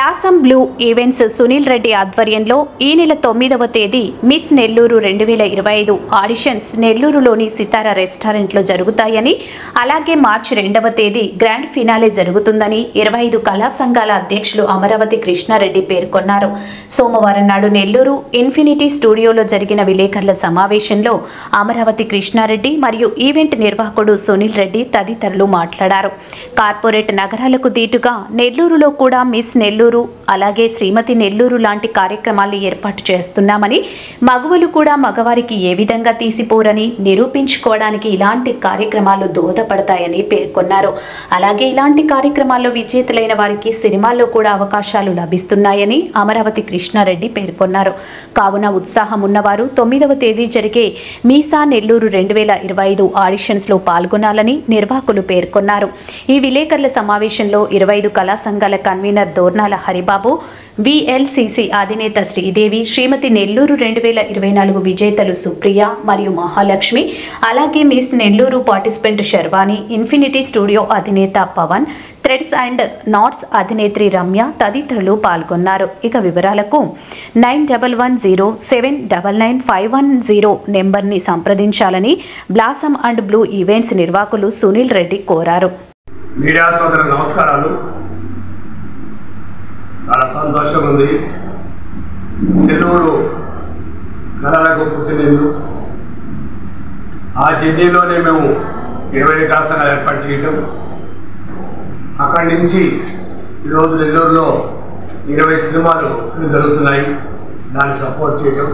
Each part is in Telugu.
Blossom blue events Sunil Reddy ఆధ్వర్యంలో ఈ నెల 9వ తేదీ మిస్ నెల్లూరు 2025 ఆడిషన్స్ నెల్లూరులోని సితారా రెస్టారెంట్లో జరుగుతాయని, అలాగే మార్చి 2వ తేదీ గ్రాండ్ ఫినాలే జరుగుతుందని 25 కళా సంఘాల అధ్యక్షులు అమరావతి కృష్ణారెడ్డి పేర్కొన్నారు. సోమవారం నాడు నెల్లూరు ఇన్ఫినిటీ స్టూడియోలో జరిగిన విలేకరుల సమావేశంలో అమరావతి కృష్ణారెడ్డి మరియు ఈవెంట్ నిర్వాహకుడు సునీల్ రెడ్డి తదితరులు మాట్లాడారు. కార్పొరేట్ నగరాలకు దీటుగా నెల్లూరులో కూడా మిస్ నెల్లూరు అలాగే శ్రీమతి నెల్లూరు లాంటి కార్యక్రమాలు ఏర్పాటు చేస్తున్నామని, మగవాళ్ళు కూడా మగవారికి ఏ విధంగా తీసిపోరని నిరూపించుకోవడానికి ఇలాంటి కార్యక్రమాలు దోహదపడతాయని పేర్కొన్నారు. అలాగే ఇలాంటి కార్యక్రమాల్లో విజేతలైన వారికి సినిమాల్లో కూడా అవకాశాలు లభిస్తున్నాయని అమరావతి కృష్ణారెడ్డి పేర్కొన్నారు. కావున ఉత్సాహం ఉన్నవారు 9వ తేదీ జరిగే మీసా నెల్లూరు 2025 ఆడిషన్స్ లో పాల్గొనాలని నిర్వాహకులు పేర్కొన్నారు. ఈ విలేకరుల సమావేశంలో 25 కళా సంఘాల కన్వీనర్ దోర్నాల హరిబాబు, VLCC అధినేత శ్రీదేవి, శ్రీమతి నెల్లూరు 2024 విజేతలు సుప్రియ మరియు మహాలక్ష్మి, అలాగే miss Nellore participant Sharvani, infinity studio అధినేత పవన్, థ్రెడ్స్ అండ్ నాట్స్ అధినేత్రి రమ్య తదితరులు పాల్గొన్నారు. ఇక వివరాలకు 9107999510 నెంబర్ని సంప్రదించాలని బ్లాసమ్ అండ్ బ్లూ ఈవెంట్స్ నిర్వాహకులు సునీల్ రెడ్డి కోరారు. మీడియా సోదరులకు నమస్కారాలు. చాలా సంతోషం ఉంది. నెల్లూరు కళలకు పుట్టినిల్లు. ఆ జిల్లాలోనే మేము 20 కళాశాలలు ఏర్పాటు చేయటం, అక్కడి నుంచి ఈరోజు నెల్లూరులో 20 సినిమాలు జరుగుతున్నాయి. దాన్ని సపోర్ట్ చేయటం,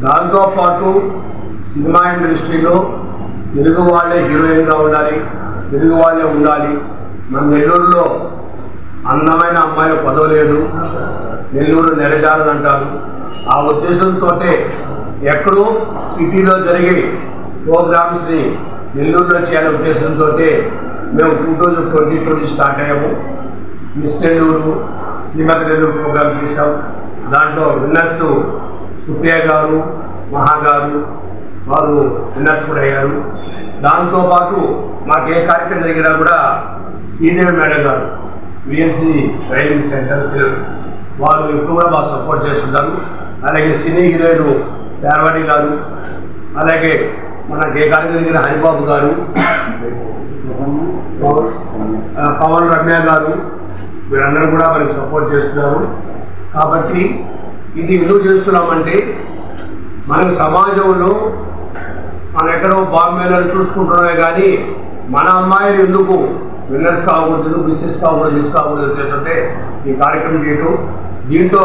దాంతోపాటు సినిమా ఇండస్ట్రీలో తెలుగు వాళ్ళే హీరోయిన్గా ఉండాలి, తెలుగు వాళ్ళే ఉండాలి. మన నెల్లూరులో అందమైన అమ్మాయిలు పదవలేదు, నెల్లూరు నెరజాలని అంటారు. ఆ ఉద్దేశంతో ఎక్కడో సిటీలో జరిగే ప్రోగ్రామ్స్ని నెల్లూరులో చేయాలనే ఉద్దేశంతో మేము 2020 స్టార్ట్ అయ్యాము. మిస్ నెల్లూరు, శ్రీమతి నెల్లూరు ప్రోగ్రామ్ చేశాం. దాంట్లో విన్నర్స్ సుప్రియ గారు, మహా గారు వారు విన్నర్స్ కూడా అయ్యారు. దాంతోపాటు మాకు ఏ కార్యక్రమం జరిగినా కూడా శ్రీదేవి మేడం గారు VLC ట్రైనింగ్ సెంటర్ వారు ఎక్కువగా బాగా సపోర్ట్ చేస్తుంటారు. అలాగే సినీ హీరోయిన్ శర్వాణి గారు, అలాగే మనకి ఏ కార్యక్రమం జరిగిన హరిబాబు గారు, పవన్, రమ్య గారు వీరందరూ కూడా మనకి సపోర్ట్ చేస్తున్నారు. కాబట్టి ఇది ఎందుకు చేస్తున్నామంటే మనకి సమాజంలో మనం ఎక్కడో బాంబేలను చూసుకుంటున్నామే కానీ మన అమ్మాయిలు ఎందుకు విన్నర్స్ కాకూడదు, మిస్సెస్ కాకూడదు, మిస్ కాకూడదు చేస్తుంటే ఈ కార్యక్రమం చేయటం. దీంట్లో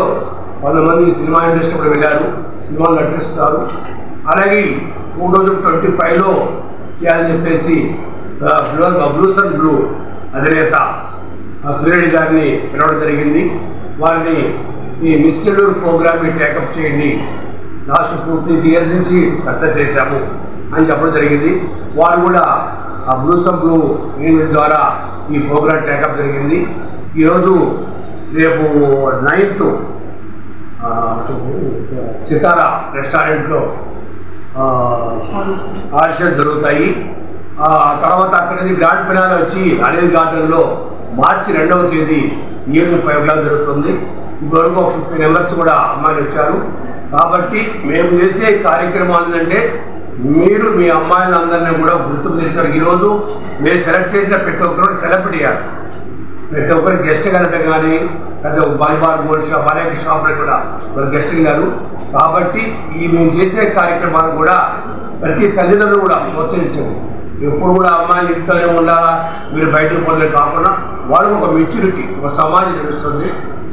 కొంతమంది సినిమా ఇండస్ట్రీ కూడా వెళ్ళారు, సినిమాలు నటిస్తారు. అలాగే 2025లో చేయాలని చెప్పేసి బ్లూసమ్ బ్లూ అధినేత సురేడి గారిని పిలవడం జరిగింది. వారిని ఈ మిస్ నెల్లూరు ప్రోగ్రామ్ని టేకప్ చేయండి, లాస్ట్ 2-3 ఇయర్స్ నుంచి సక్సెస్ చేశాము అని చెప్పడం జరిగింది. వారు కూడా ఆ బ్లూసమ్ బ్లూ ఈవెంట్ ద్వారా ఈ ప్రోగ్రామ్ టేకప్ జరిగింది. ఈరోజు రేపు 9th సితారా రెస్టారెంట్లో ఆడిషన్స్ జరుగుతాయి. తర్వాత అక్కడి నుంచి గ్రాండ్ ఫినాలే వచ్చి అనిల్ గార్డెన్లో మార్చి 2వ తేదీ ఈవినింగ్ 5 o'clock జరుగుతుంది. ఇప్పటివరకు 50 members కూడా అమ్మాయిలు వచ్చారు. కాబట్టి మేము చేసే కార్యక్రమాలు అంటే మీరు మీ అమ్మాయిలందరినీ కూడా గుర్తుకు తెచ్చారు. ఈరోజు మీరు సెలెక్ట్ చేసిన ప్రతి ఒక్కరు సెలబ్రిటీ అయ్యారు. ప్రతి ఒక్కరు గెస్ట్ కలగడం కానీ పెద్ద బాల్బార్ గోల్డ్ షాప్ అనేక షాపులు కూడా వాళ్ళు గెస్ట్ వెళ్ళారు. కాబట్టి ఈ మేము చేసే కార్యక్రమాలు కూడా ప్రతి తల్లిదండ్రులు కూడా ప్రోత్సహించండి. ఎప్పుడు కూడా అమ్మాయిలు ఇంట్లోనే ఉండాలా, మీరు బయటకు పోలేదు కాకుండా వాళ్ళకు ఒక మెచ్యూరిటీ, ఒక సమాజం తెలుస్తుంది.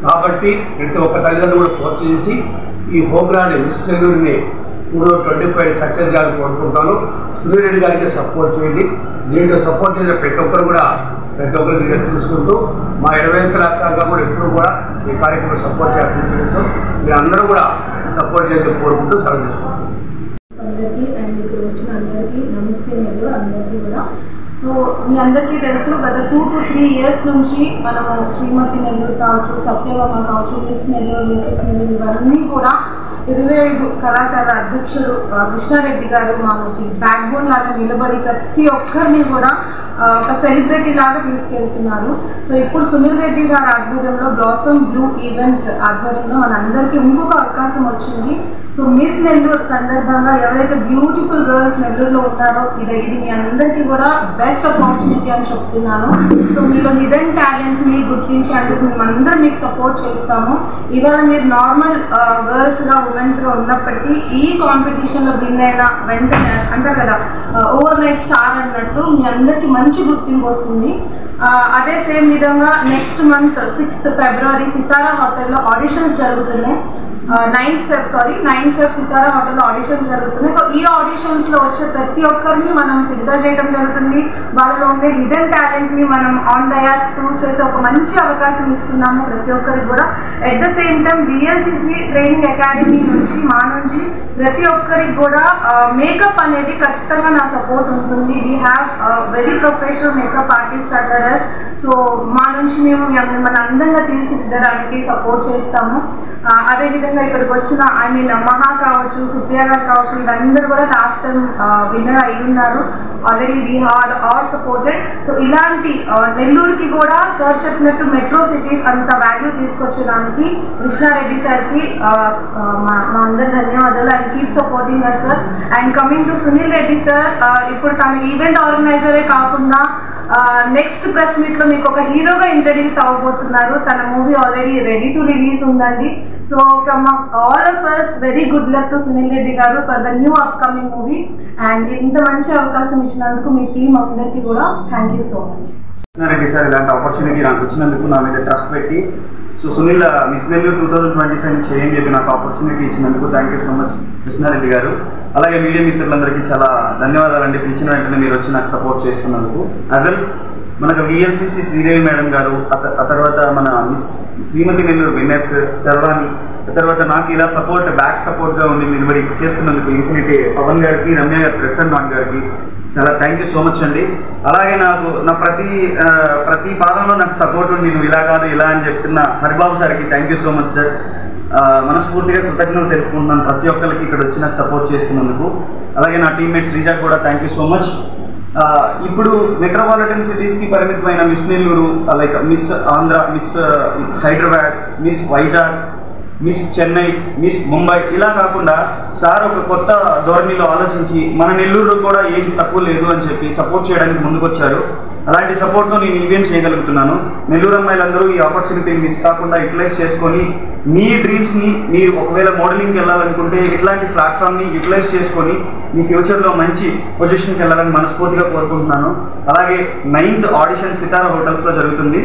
కాబట్టి ప్రతి ఒక్క తల్లిదండ్రులు కూడా ప్రోత్సహించి ఈ ప్రోగ్రాన్ని మిస్ నెల్లూరుని 2025 సక్సెస్ చేయాలని కోరుకుంటాను. సునీల్ రెడ్డి గారికి సపోర్ట్ చేయండి. దీంట్లో సపోర్ట్ చేసే ప్రతి ఒక్కరు కూడా ప్రతి ఒక్కరు తెలుసుకుంటూ మా 25 కళా సంఘం కూడా ఎప్పుడు కూడా ఈ కార్యక్రమం సపోర్ట్ చేస్తుంది తెలుసు. మీరు అందరూ కూడా సపోర్ట్ చేసి కోరుకుంటూ సెలవు తీసుకుంటాం. అందరికీ అండ్ ఇప్పుడు వచ్చిన అందరికీ నమస్తే నెల్లూరు అందరికీ కూడా. సో మీ అందరికీ తెలుసు గత 2 to 3 years నుంచి మనము శ్రీమతి నెల్లూరు కావచ్చు, సత్యభామ కావచ్చు, మిస్ నెల్లూరు, మిసెస్ నెల్లూరు ఇవన్నీ కూడా 25 కళాశాల అధ్యక్షుడు కృష్ణారెడ్డి గారు మనకి బ్యాక్ బోన్ లాగా నిలబడి ప్రతి ఒక్కరిని కూడా ఒక సెలబ్రిటీ లాగా తీసుకెళ్తున్నారు. సో ఇప్పుడు సునీల్ రెడ్డి గారి ఆధ్వర్యంలో బ్లాసమ్ బ్లూ ఈవెంట్స్ ఆధ్వర్యంలో మనందరికీ ఇంకొక అవకాశం వచ్చింది. సో మిస్ నెల్లూరు సందర్భంగా ఎవరైతే బ్యూటిఫుల్ గర్ల్స్ నెల్లూరులో ఉన్నారో ఇది మీ అందరికీ కూడా బెస్ట్ ఆపర్చునిటీ అని చెప్తున్నాను. సో మీలో హిడెన్ టాలెంట్ని గుర్తించి అందుకు మేమందరం మీకు సపోర్ట్ చేస్తాము. ఇవాళ మీరు నార్మల్ గర్ల్స్గా ఉమెన్స్గా ఉన్నప్పటికీ ఈ కాంపిటీషన్లో విన్ అయిన వెంటనే అంటారు కదా ఓవర్ నైట్ స్టార్ అన్నట్టు మీ అందరికీ మంచి గుర్తింపు వస్తుంది. అదే సేమ్ విధంగా నెక్స్ట్ మంత్ 6th February సితారా హోటల్లో ఆడిషన్స్ జరుగుతున్నాయి. 9th Feb సితారా హోటల్లో ఆడిషన్స్ జరుగుతున్నాయి. సో ఈ ఆడిషన్స్లో వచ్చే ప్రతి ఒక్కరిని మనం ఫిల్టర్ చేయడం జరుగుతుంది. వాళ్ళలో ఉండే హిడెన్ టాలెంట్ని మనం ఆన్ డయాస్ ప్రూవ్ చేసే ఒక మంచి అవకాశం ఇస్తున్నాము ప్రతి ఒక్కరికి కూడా. At the same time VLCC training academy నుంచి ప్రతి ఒక్కరికి కూడా మేకప్ అనేది ఖచ్చితంగా నా సపోర్ట్ ఉంటుంది. We have very professional makeup artist under us. So మా నుంచి మేము మన అందంగా తీర్చిదిద్దడానికి సపోర్ట్ చేస్తాము. అదేవిధంగా ఇక్కడికి వచ్చిన మహా కావచ్చు, సుప్రియ గారు కావచ్చు, వీళ్ళందరూ కూడా లాస్ట్ టైం విన్నర్ అయి ఉన్నారు. Already we had our supported. So ఇలాంటి నెల్లూరుకి కూడా సార్ చెప్పినట్టు మెట్రో సిటీస్ అంత వాల్యూ తీసుకొచ్చేదానికి కృష్ణారెడ్డి సార్కి మా అందరి ధన్యవాదాలు. And keep supporting us sir. And coming to Sunil Reddy sir, ఇప్పుడు తన ఈవెంట్ ఆర్గనైజరే కాకుండా నెక్స్ట్ ప్రెస్ మీట్లో మీకు ఒక హీరోగా ఇంట్రడ్యూస్ అవ్వబోతున్నారు. తన movie already ready to release ఉందండి. So from all of us very good luck to Sunil Reddy garu for the new upcoming movie. And ఇంత మంచి అవకాశం ఇచ్చినందుకు మీ టీం అందరికీ కూడా thank you so much. Krishna Reddy sir ఇలాంటి ఆపర్చునిటీ నాకు వచ్చినందుకు నా మీద ట్రస్ట్ పెట్టి సో సునీల్ మిస్ నెల్లూరు 2025 నుంచి ఏం చెప్పి నాకు ఆపర్చునిటీ ఇచ్చినందుకు thank you so much Krishna Reddy గారు. అలాగే మీడియా మిత్రులందరికీ చాలా ధన్యవాదాలండి. పిలిచిన వెంటనే మీరు వచ్చి నాకు సపోర్ట్ చేస్తున్నందుకు. యాజ్ వెల్ మనకు VLCC శ్రీదేవి మేడం గారు, ఆ తర్వాత మన మిస్ శ్రీమతి నెల్లూరు విన్నర్స్ శర్వాణి, ఆ తర్వాత నాకు ఇలా బ్యాక్ సపోర్ట్గా ఉండి నిలబడి చేస్తున్నందుకు ఇన్ఫినిటీ పవన్ గారికి, రమ్య గారు, ప్రసన్న నాగ్ గారికి చాలా థ్యాంక్ యూ సో మచ్ అండి. అలాగే నాకు నా ప్రతి పాదంలో నాకు సపోర్ట్ ఉంది, నువ్వు ఇలా కాదు ఇలా అని చెప్తున్న హరిబాబు సార్కి thank you so much sir. మనస్ఫూర్తిగా కృతజ్ఞతలు తెలుపుకుంటున్నాను ప్రతి ఒక్కరికి ఇక్కడ వచ్చి నాకు సపోర్ట్ చేస్తున్నందుకు. అలాగే నా టీమ్మేట్ శ్రీజా కూడా థ్యాంక్ యూ సో మచ్. ఇప్పుడు మెట్రోపాలిటన్ సిటీస్కి పరిమితమైన miss Nellore, like miss Andhra, miss Hyderabad, miss Vizag, miss Chennai, miss Mumbai ఇలా కాకుండా సార్ ఒక కొత్త ధోరణిలో ఆలోచించి మన నెల్లూరులో కూడా ఏది తక్కువ లేదు అని చెప్పి సపోర్ట్ చేయడానికి ముందుకొచ్చారు. అలాంటి సపోర్ట్తో నేను ఈవెంట్ చేయగలుగుతున్నాను. నెల్లూరు అమ్మాయిలందరూ ఈ ఆపర్చునిటీని మిస్ కాకుండా యూటిలైజ్ చేసుకొని మీ డ్రీమ్స్ని, మీరు ఒకవేళ మోడలింగ్కి వెళ్ళాలనుకుంటే ఇట్లాంటి ప్లాట్ఫామ్ని యూటిలైజ్ చేసుకొని మీ ఫ్యూచర్లో మంచి పొజిషన్కి వెళ్ళాలని మనస్ఫూర్తిగా కోరుకుంటున్నాను. అలాగే 9th ఆడిషన్ సితారా హోటల్స్లో జరుగుతుంది.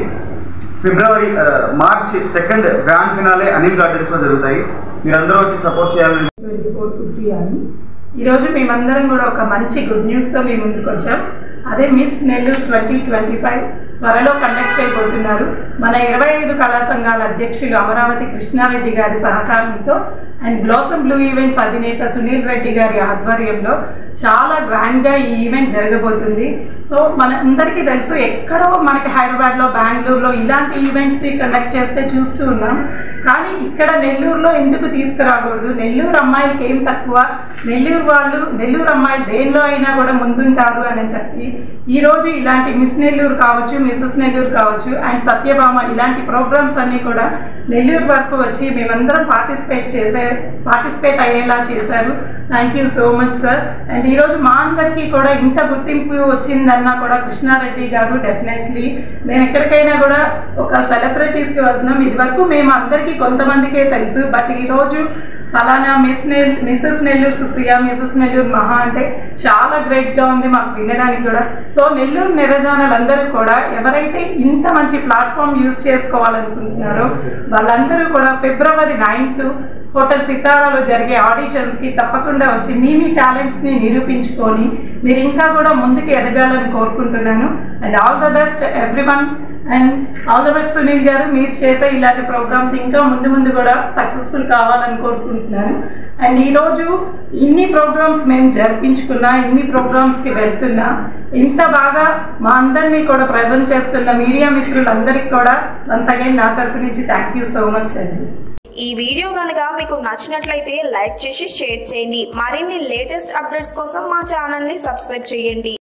మార్చ్ 2 గ్రాండ్ ఫినాలే అనిల్ గార్డెన్స్లో జరుగుతాయి. మీరందరూ వచ్చి సపోర్ట్ చేయాలని. 24 సుప్రియా అని. ఈరోజు మేమందరం కూడా ఒక మంచి గుడ్ న్యూస్తో మీ ముందుకు వచ్చాం. అదే మిస్ నెల్లూరు 2025 త్వరలో కండక్ట్ చేయబోతున్నారు. మన 25 కళా సంఘాల అధ్యక్షులు అమరావతి కృష్ణారెడ్డి గారి సహకారంతో అండ్ బ్లాసమ్ బ్లూ ఈవెంట్స్ అధినేత సునీల్ రెడ్డి గారి ఆధ్వర్యంలో చాలా గ్రాండ్గా ఈ ఈవెంట్ జరగబోతుంది. సో మన అందరికీ తెలుసు, ఎక్కడో మనకి హైదరాబాద్లో, బెంగళూరులో ఇలాంటి ఈవెంట్స్ కండక్ట్ చేస్తే చూస్తూ ఉన్నాం. కానీ ఇక్కడ నెల్లూరులో ఎందుకు తీసుకురాకూడదు? నెల్లూరు అమ్మాయిలకి ఏం తక్కువ, నెల్లూరు అమ్మాయిలు దేనిలో అయినా కూడా ముందుంటారు అని చెప్పి ఈరోజు ఇలాంటి మిస్ నెల్లూరు కావచ్చు, మిసెస్ నెల్లూరు కావచ్చు అండ్ సత్యభామ ఇలాంటి ప్రోగ్రామ్స్ అన్నీ కూడా నెల్లూరు వరకు వచ్చి మేమందరం పార్టిసిపేట్ అయ్యేలా చేశారు. Thank you so much sir. And ఈరోజు మా అందరికీ కూడా ఇంత గుర్తింపు వచ్చిందన్నా కూడా కృష్ణారెడ్డి గారు డెఫినెట్లీ మేము ఎక్కడికైనా కూడా ఒక సెలబ్రిటీస్కి వెళ్తున్నాం. ఇది వరకు మేము అందరికీ కొంతమందికే తెలుసు, బట్ ఈరోజు ఫలానా మిసెస్ నెల్లూరు సుప్రియ, మిసెస్ నెల్లూరు మహా అంటే చాలా గ్రేట్గా ఉంది మాకు వినడానికి కూడా. సో నెల్లూరు నిరజానులందరూ కూడా ఎవరైతే ఇంత మంచి ప్లాట్ఫామ్ యూజ్ చేసుకోవాలనుకుంటున్నారో వాళ్ళందరూ కూడా February 9th హోటల్ సితారాలో జరిగే ఆడిషన్స్కి తప్పకుండా వచ్చి మీ టాలెంట్స్ని నిరూపించుకొని మీరు ఇంకా కూడా ముందుకు ఎదగాలని కోరుకుంటున్నాను. And all the best everyone. And all the best Sunil గారు, మీరు చేసే ఇలాంటి ప్రోగ్రామ్స్ ఇంకా ముందు కూడా సక్సెస్ఫుల్ కావాలని కోరుకుంటున్నాను. అండ్ ఈరోజు ఇన్ని ప్రోగ్రామ్స్ మేము జరిపించుకున్నా, ఇన్ని ప్రోగ్రామ్స్కి వెళ్తున్నా, ఇంత బాగా మా అందరినీ కూడా ప్రజెంట్ చేస్తున్న మీడియా మిత్రులందరికీ కూడా వన్స్ అగైన్ నా తరపు నుంచి థ్యాంక్ యూ సో మచ్ అండి. ఈ వీడియో కనుక మీకు నచ్చినట్లయితే లైక్ చేసి షేర్ చేయండి. మరిన్ని లేటెస్ట్ అప్డేట్స్ కోసం మా ఛానల్ని సబ్స్క్రైబ్ చేయండి.